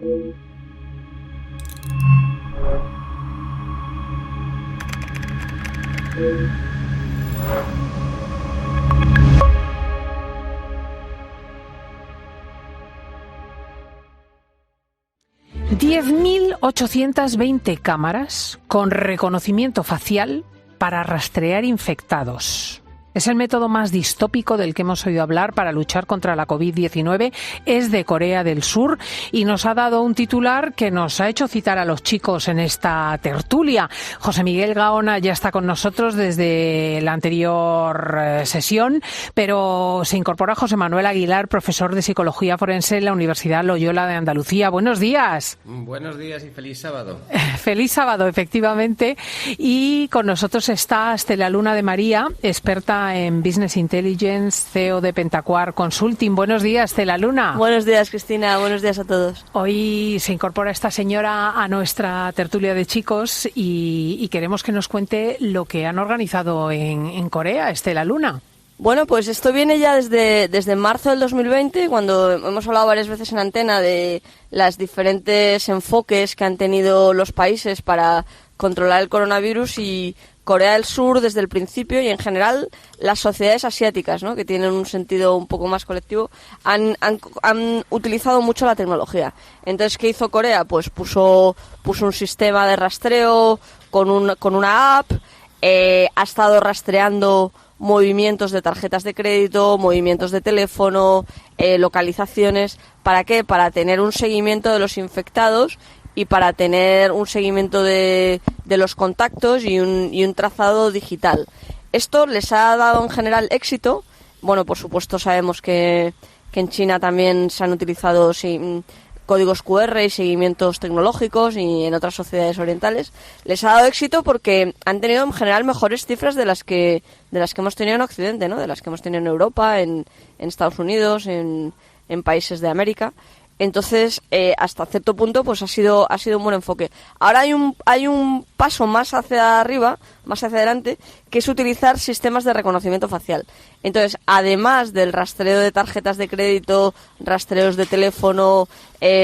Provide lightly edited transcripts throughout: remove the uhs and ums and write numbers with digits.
$10.820 cámaras con reconocimiento facial para rastrear infectados. Es el método más distópico del que hemos oído hablar para luchar contra la COVID-19. Es de Corea del Sur y nos ha dado un titular que nos ha hecho citar a los chicos en esta tertulia. José Miguel Gaona ya está con nosotros desde la anterior sesión, pero se incorpora José Manuel Aguilar, profesor de Psicología Forense en la Universidad Loyola de Andalucía. Buenos días. Buenos días y feliz sábado. Feliz sábado, efectivamente. Y con nosotros está Estela Luna de María, experta en Business Intelligence, CEO de Pentacuar Consulting. Buenos días, Estela Luna. Buenos días, Cristina. Buenos días a todos. Hoy se incorpora esta señora a nuestra tertulia de chicos y queremos que nos cuente lo que han organizado en Corea, Estela Luna. Bueno, pues esto viene ya desde marzo del 2020, cuando hemos hablado varias veces en antena de los diferentes enfoques que han tenido los países para controlar el coronavirus, y Corea del Sur desde el principio, y en general las sociedades asiáticas, ¿no?, que tienen un sentido un poco más colectivo, han utilizado mucho la tecnología. Entonces, ¿qué hizo Corea? Pues puso un sistema de rastreo con una app, ha estado rastreando movimientos de tarjetas de crédito, movimientos de teléfono, localizaciones. ¿Para qué? Para tener un seguimiento de los infectados y para tener un seguimiento de los contactos y un trazado digital. Esto les ha dado en general éxito. Bueno, por supuesto sabemos que en China también se han utilizado códigos QR y seguimientos tecnológicos, y en otras sociedades orientales. Les ha dado éxito porque han tenido en general mejores cifras de las que hemos tenido en Occidente, ¿no?, de las que hemos tenido en Europa, en Estados Unidos, en países de América. Entonces, hasta cierto punto, pues ha sido un buen enfoque. Ahora hay un paso más hacia arriba, más hacia adelante, que es utilizar sistemas de reconocimiento facial. Entonces, además del rastreo de tarjetas de crédito, rastreos de teléfono,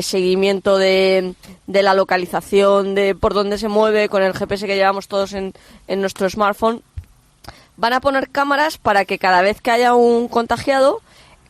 seguimiento de la localización, de por dónde se mueve con el GPS que llevamos todos en nuestro smartphone, van a poner cámaras para que cada vez que haya un contagiado,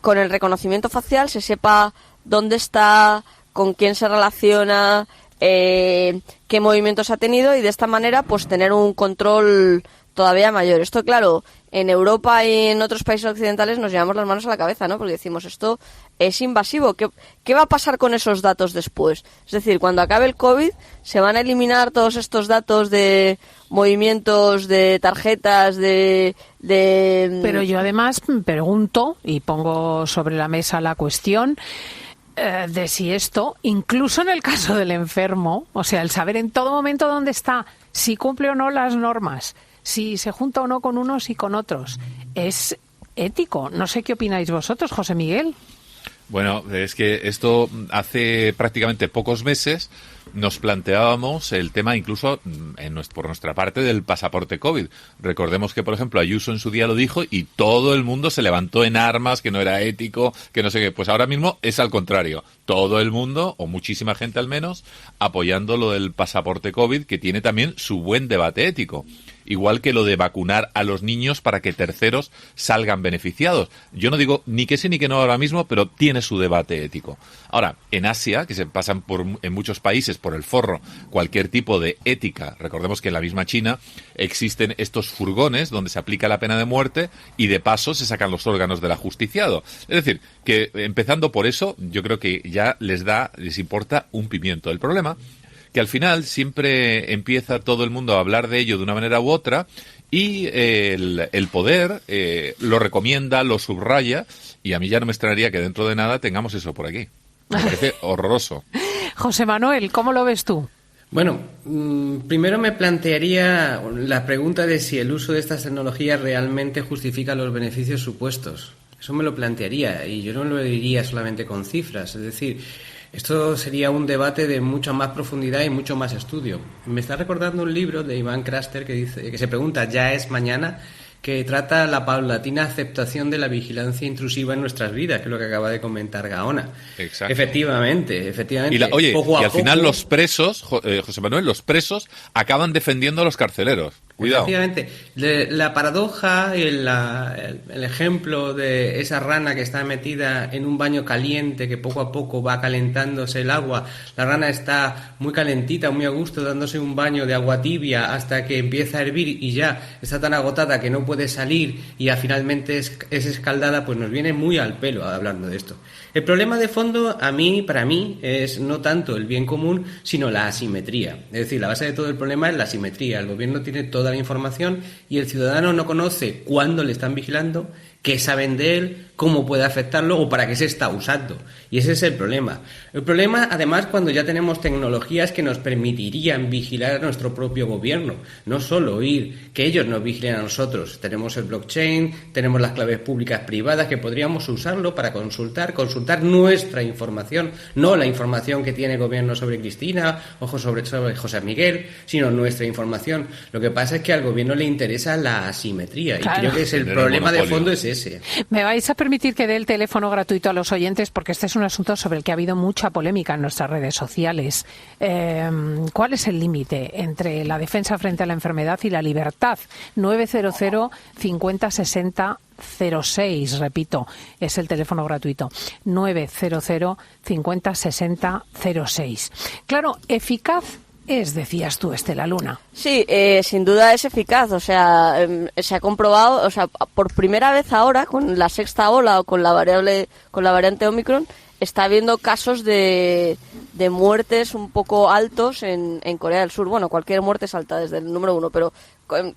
con el reconocimiento facial se sepa dónde está, con quién se relaciona, qué movimientos ha tenido, y de esta manera pues tener un control todavía mayor. Esto, claro, en Europa y en otros países occidentales nos llevamos las manos a la cabeza, ¿no?, porque decimos, esto es invasivo. ¿Qué va a pasar con esos datos después? Es decir, cuando acabe el COVID, ¿se van a eliminar todos estos datos de movimientos, de tarjetas, Pero yo además pregunto y pongo sobre la mesa la cuestión de si esto, incluso en el caso del enfermo, o sea, el saber en todo momento dónde está, si cumple o no las normas, si se junta o no con unos y con otros, es ético. No sé qué opináis vosotros, José Miguel. Bueno, es que esto hace prácticamente pocos meses nos planteábamos el tema incluso por nuestra parte del pasaporte COVID. Recordemos que, por ejemplo, Ayuso en su día lo dijo y todo el mundo se levantó en armas, que no era ético, que no sé qué. Pues ahora mismo es al contrario. Todo el mundo, o muchísima gente al menos, apoyando lo del pasaporte COVID, que tiene también su buen debate ético. Igual que lo de vacunar a los niños para que terceros salgan beneficiados. Yo no digo ni que sí ni que no ahora mismo, pero tiene su debate ético. Ahora, en Asia, que se pasan en muchos países por el forro cualquier tipo de ética, recordemos que en la misma China existen estos furgones donde se aplica la pena de muerte y de paso se sacan los órganos del ajusticiado. Es decir, que empezando por eso, yo creo que ya les importa un pimiento. El problema que al final siempre empieza todo el mundo a hablar de ello de una manera u otra y el poder lo recomienda, lo subraya, y a mí ya no me extrañaría que dentro de nada tengamos eso por aquí. Me parece horroroso. José Manuel, ¿cómo lo ves tú? Bueno, primero me plantearía la pregunta de si el uso de estas tecnologías realmente justifica los beneficios supuestos. Eso me lo plantearía, y yo no lo diría solamente con cifras. Es decir, esto sería un debate de mucha más profundidad y mucho más estudio. Me está recordando un libro de Iván Craster que dice, que se pregunta, ¿ya es mañana?, que trata la paulatina aceptación de la vigilancia intrusiva en nuestras vidas, que es lo que acaba de comentar Gaona. Exacto. Efectivamente. Oye, poco y a al final poco, los presos, José Manuel, los presos acaban defendiendo a los carceleros. Cuidado. Efectivamente. La paradoja, el ejemplo de esa rana que está metida en un baño caliente, que poco a poco va calentándose el agua, la rana está muy calentita, muy a gusto, dándose un baño de agua tibia hasta que empieza a hervir y ya está tan agotada que no puede salir y finalmente es escaldada, pues nos viene muy al pelo hablando de esto. El problema de fondo, para mí, es no tanto el bien común, sino la asimetría. Es decir, la base de todo el problema es la asimetría. El gobierno tiene toda la información y el ciudadano no conoce cuándo le están vigilando, qué saben de él, cómo puede afectarlo o para qué se está usando. Y ese es el problema. El problema, además, cuando ya tenemos tecnologías que nos permitirían vigilar a nuestro propio gobierno. No solo oír que ellos nos vigilen a nosotros. Tenemos el blockchain, tenemos las claves públicas privadas que podríamos usarlo para consultar nuestra información, no la información que tiene el gobierno sobre Cristina o sobre José Miguel, sino nuestra información. Lo que pasa es que al gobierno le interesa la asimetría. Claro. Y creo que el problema de fondo es ese. Me vais a permitir que dé el teléfono gratuito a los oyentes porque este es un asunto sobre el que ha habido mucha polémica en nuestras redes sociales. ¿Cuál es el límite entre la defensa frente a la enfermedad y la libertad? 900 50 60 06, repito, es el teléfono gratuito. 900 50 60 06. Claro, eficaz es, decías tú, Estela Luna. Sí, sin duda es eficaz, o sea, se ha comprobado, o sea, por primera vez ahora con la sexta ola o con la variante Omicron está habiendo casos de muertes un poco altos en Corea del Sur. Bueno, cualquier muerte es alta desde el número 1, pero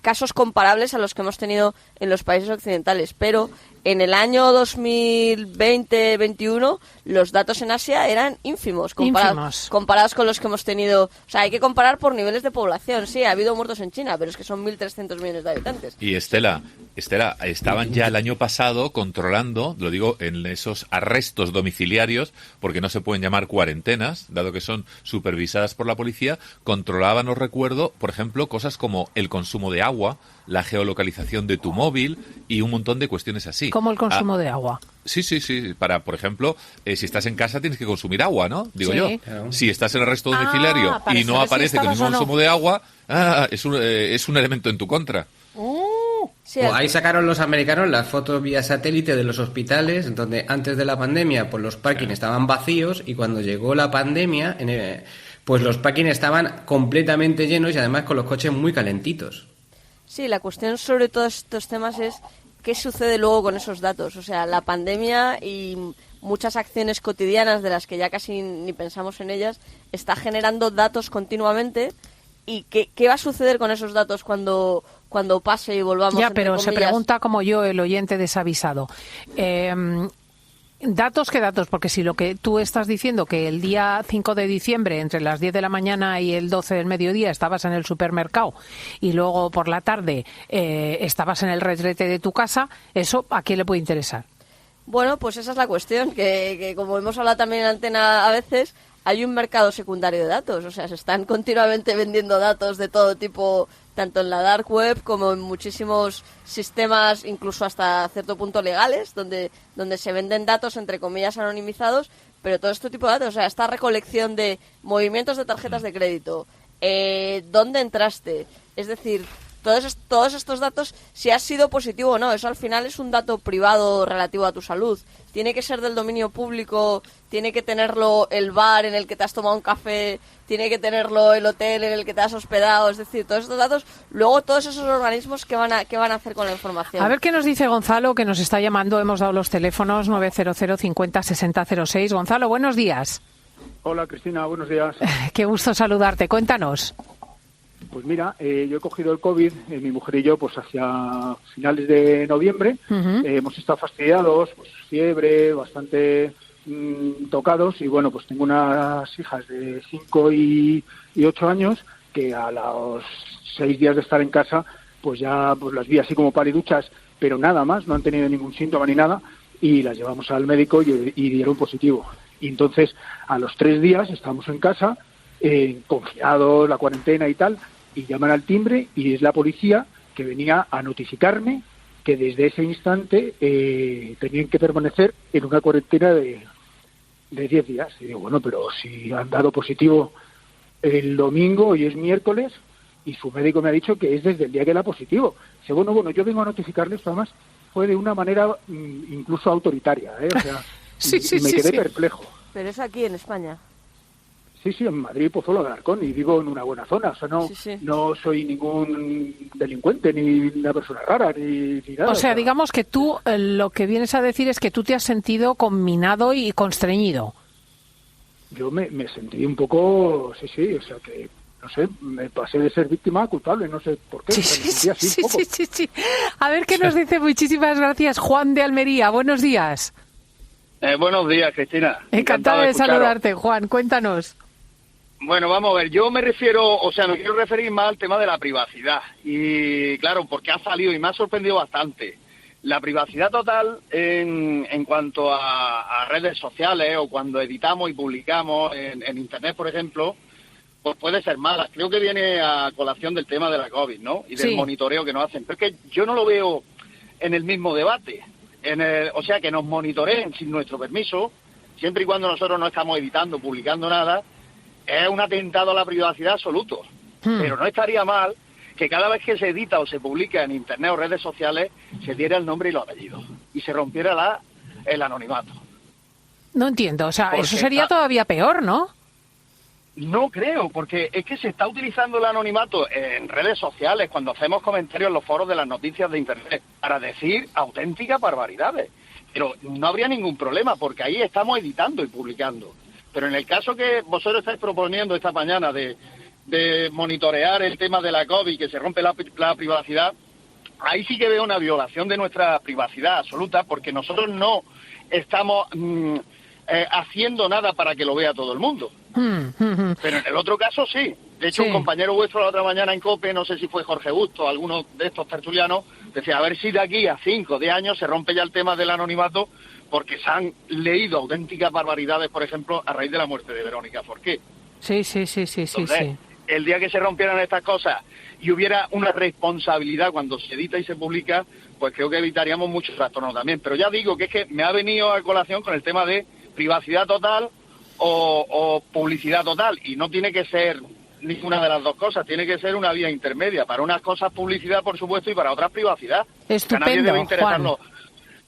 casos comparables a los que hemos tenido en los países occidentales. Pero en el año 2020-21 los datos en Asia eran ínfimos comparados con los que hemos tenido. O sea, hay que comparar por niveles de población. Sí, ha habido muertos en China, pero es que son 1.300 millones de habitantes. Y Estela, estaban ya el año pasado controlando, lo digo, en esos arrestos domiciliarios, porque no se pueden llamar cuarentenas, dado que son supervisadas por la policía, controlaban, os recuerdo, por ejemplo, cosas como el consumo de agua, la geolocalización de tu móvil y un montón de cuestiones así. ¿Cómo el consumo de agua? Sí. Para, por ejemplo, si estás en casa tienes que consumir agua, ¿no? Digo sí, yo. Claro. Si estás en arresto domiciliario y no aparece que el mismo consumo de agua, es un elemento en tu contra. Sí, ahí sacaron los americanos las fotos vía satélite de los hospitales, donde antes de la pandemia pues los parkings estaban vacíos y cuando llegó la pandemia pues los parkings estaban completamente llenos y además con los coches muy calentitos. Sí, la cuestión sobre todos estos temas es qué sucede luego con esos datos. O sea, la pandemia y muchas acciones cotidianas de las que ya casi ni pensamos en ellas está generando datos continuamente. ¿Y qué va a suceder con esos datos cuando pase y volvamos? Ya, pero se pregunta como yo, el oyente desavisado. ¿Datos qué datos? Porque si lo que tú estás diciendo que el día 5 de diciembre, entre las 10 de la mañana y el 12 del mediodía, estabas en el supermercado y luego por la tarde estabas en el retrete de tu casa, ¿eso a quién le puede interesar? Bueno, pues esa es la cuestión, que como hemos hablado también en Antena a veces, hay un mercado secundario de datos. O sea, se están continuamente vendiendo datos de todo tipo, tanto en la dark web como en muchísimos sistemas, incluso hasta cierto punto legales, donde se venden datos, entre comillas, anonimizados, pero todo este tipo de datos, o sea, esta recolección de movimientos de tarjetas de crédito, dónde entraste, es decir, todos estos datos, si has sido positivo o no, eso al final es un dato privado relativo a tu salud. Tiene que ser del dominio público, tiene que tenerlo el bar en el que te has tomado un café, tiene que tenerlo el hotel en el que te has hospedado, es decir, todos estos datos, luego todos esos organismos que van a hacer con la información. A ver qué nos dice Gonzalo, que nos está llamando, hemos dado los teléfonos 900 50 60 06. Gonzalo, buenos días. Hola Cristina, buenos días. Qué gusto saludarte, cuéntanos. Pues mira, yo he cogido el COVID, mi mujer y yo, pues hacia finales de noviembre. Uh-huh. Hemos estado fastidiados, pues fiebre, bastante tocados, y bueno, pues tengo unas hijas de 5 y 8 años que a los 6 días de estar en casa, pues ya pues las vi así como paliduchas, pero nada más, no han tenido ningún síntoma ni nada, y las llevamos al médico y dieron positivo. Y entonces, a los 3 días estamos en casa, confinados, la cuarentena y tal, y llaman al timbre y es la policía que venía a notificarme que desde ese instante tenían que permanecer en una cuarentena de 10 días. Y digo, bueno, pero si han dado positivo el domingo, hoy es miércoles, y su médico me ha dicho que es desde el día que era positivo. Dice, bueno, yo vengo a notificarles, además fue de una manera incluso autoritaria, o sea, me quedé perplejo. Pero es aquí en España. Sí, en Madrid, Pozuelo de Alarcón, y vivo en una buena zona, o sea, no soy ningún delincuente, ni una persona rara, ni nada. O sea, digamos que tú lo que vienes a decir es que tú te has sentido conminado y constreñido. Yo me sentí un poco, o sea que, no sé, me pasé de ser víctima a culpable, no sé por qué. Sí. A ver qué nos dice. Muchísimas gracias, Juan de Almería. Buenos días. Buenos días, Cristina. Encantado de saludarte, Juan. Cuéntanos. Bueno, vamos a ver, yo me quiero referir más al tema de la privacidad. Y claro, porque ha salido y me ha sorprendido bastante. La privacidad total en cuanto a redes sociales o cuando editamos y publicamos en Internet, por ejemplo, pues puede ser mala. Creo que viene a colación del tema de la COVID, ¿no? Y del monitoreo que nos hacen. Pero es que yo no lo veo en el mismo debate. O sea, que nos monitoreen sin nuestro permiso, siempre y cuando nosotros no estamos editando, publicando nada, es un atentado a la privacidad absoluto. Pero no estaría mal que cada vez que se edita o se publica en Internet o redes sociales se diera el nombre y los apellidos y se rompiera el anonimato. No entiendo, o sea, porque eso sería todavía peor, ¿no? No creo, porque es que se está utilizando el anonimato en redes sociales cuando hacemos comentarios en los foros de las noticias de Internet para decir auténticas barbaridades. Pero no habría ningún problema porque ahí estamos editando y publicando. Pero en el caso que vosotros estáis proponiendo esta mañana de monitorear el tema de la COVID, que se rompe la privacidad, ahí sí que veo una violación de nuestra privacidad absoluta, porque nosotros no estamos haciendo nada para que lo vea todo el mundo. Pero en el otro caso sí. De hecho, un compañero vuestro la otra mañana en COPE, no sé si fue Jorge Busto, alguno de estos tertulianos, decía, a ver si de aquí a 5 o 10 años se rompe ya el tema del anonimato, porque se han leído auténticas barbaridades, por ejemplo, a raíz de la muerte de Verónica Forqué. Sí. Entonces, el día que se rompieran estas cosas y hubiera una responsabilidad cuando se edita y se publica, pues creo que evitaríamos muchos trastornos también. Pero ya digo que es que me ha venido a colación con el tema de privacidad total o publicidad total, y no tiene que ser ninguna de las dos cosas, tiene que ser una vía intermedia. Para unas cosas publicidad, por supuesto, y para otras privacidad. Estupendo, a nadie debe interesarlo. Juan.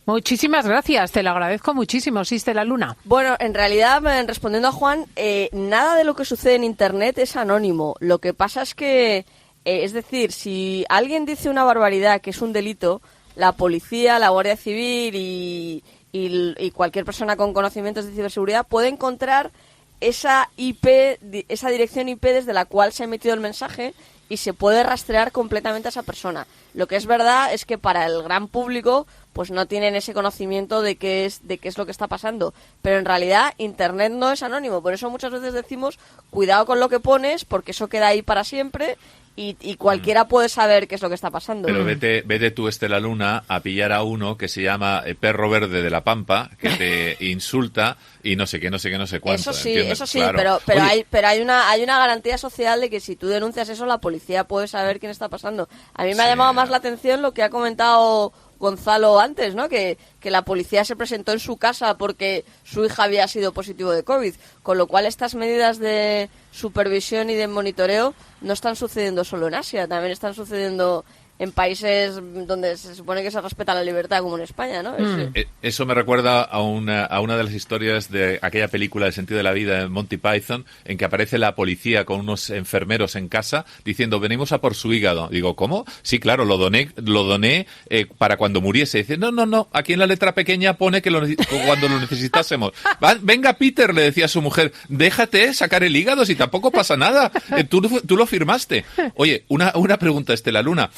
Muchísimas gracias, te lo agradezco muchísimo, Siste la Luna. Bueno, en realidad, respondiendo a Juan, nada de lo que sucede en Internet es anónimo. Lo que pasa es que, es decir, si alguien dice una barbaridad que es un delito, la policía, la Guardia Civil y cualquier persona con conocimientos de ciberseguridad puede encontrar esa IP, esa dirección IP desde la cual se ha emitido el mensaje y se puede rastrear completamente a esa persona. Lo que es verdad es que para el gran público pues no tienen ese conocimiento de qué es lo que está pasando. Pero en realidad Internet no es anónimo. Por eso muchas veces decimos, cuidado con lo que pones, porque eso queda ahí para siempre y cualquiera puede saber qué es lo que está pasando. Pero vete tú, la Luna, a pillar a uno que se llama Perro Verde de la Pampa, que te insulta y no sé qué, no sé cuánto. Eso sí, claro. pero hay una garantía social de que si tú denuncias eso, la policía puede saber quién está pasando. A mí me ha llamado más la atención lo que ha comentado Gonzalo antes, ¿no? Que la policía se presentó en su casa porque su hija había sido positivo de COVID, con lo cual estas medidas de supervisión y de monitoreo no están sucediendo solo en Asia, también están sucediendo en países donde se supone que se respeta la libertad, como en España, ¿no? Eso me recuerda a una de las historias de aquella película El sentido de la vida de Monty Python, en que aparece la policía con unos enfermeros en casa diciendo, venimos a por su hígado. Digo, ¿cómo? Sí, claro, lo doné para cuando muriese. Dice, no, aquí en la letra pequeña pone que cuando lo necesitásemos. Venga, Peter, le decía a su mujer, déjate sacar el hígado si tampoco pasa nada. Tú lo firmaste. Oye, una pregunta, la Luna.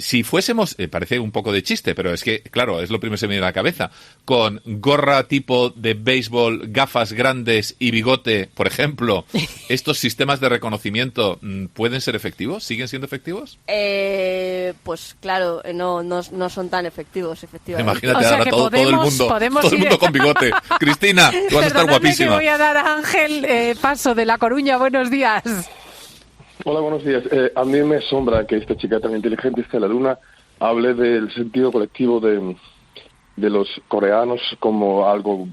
Si fuésemos, parece un poco de chiste, pero es que, claro, es lo primero que se me viene a la cabeza, con gorra tipo de béisbol, gafas grandes y bigote, por ejemplo, ¿estos sistemas de reconocimiento pueden ser efectivos? ¿Siguen siendo efectivos? Pues claro, no son tan efectivos, efectivamente. Imagínate, ahora todo el mundo con bigote. Cristina, tú vas a estar guapísima. Que voy a dar a Ángel Paso de La Coruña. Buenos días. Hola, buenos días. A mí me asombra que esta chica tan inteligente, la Luna, hable del sentido colectivo de los coreanos como algo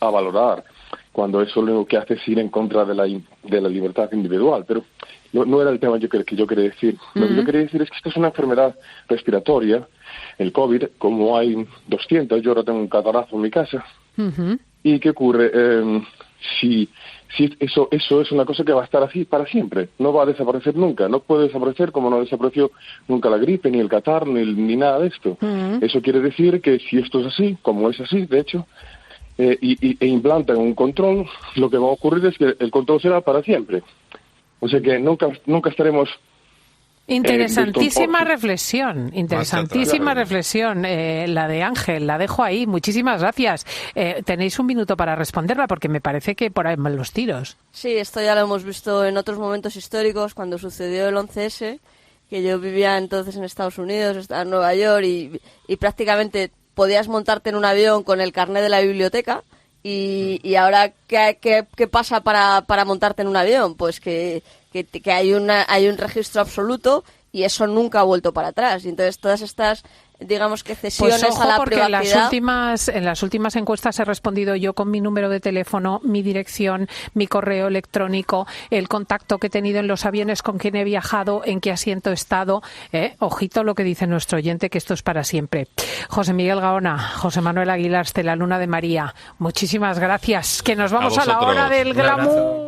a valorar, cuando eso lo que hace es ir en contra de la libertad individual. Pero no era el tema que yo quería decir. Lo que yo quería decir es que esta es una enfermedad respiratoria, el COVID, como hay 200, yo ahora tengo un catarrazo en mi casa. ¿Y qué ocurre? Si eso es una cosa que va a estar así para siempre, no va a desaparecer nunca, no puede desaparecer como no desapareció nunca la gripe, ni el catarro, ni nada de esto. Eso quiere decir que si esto es así, como es así, de hecho, e implantan un control, lo que va a ocurrir es que el control será para siempre. O sea que nunca estaremos... Interesantísima reflexión, la de Ángel, la dejo ahí. Muchísimas gracias. Tenéis un minuto para responderla porque me parece que por ahí van los tiros. Sí, esto ya lo hemos visto en otros momentos históricos, cuando sucedió el 11S, que yo vivía entonces en Estados Unidos, estaba en Nueva York y prácticamente podías montarte en un avión con el carnet de la biblioteca. Y ahora, ¿qué pasa para montarte en un avión? Pues que hay un registro absoluto y eso nunca ha vuelto para atrás. Y entonces todas estas, digamos que cesiones pues ojo, a la porque privacidad... en las últimas encuestas he respondido yo con mi número de teléfono, mi dirección, mi correo electrónico, el contacto que he tenido en los aviones, con quién he viajado, en qué asiento he estado. Ojito lo que dice nuestro oyente, que esto es para siempre. José Miguel Gaona, José Manuel Aguilar, Estela Luna de María, muchísimas gracias. Que nos vamos a la hora del glamour.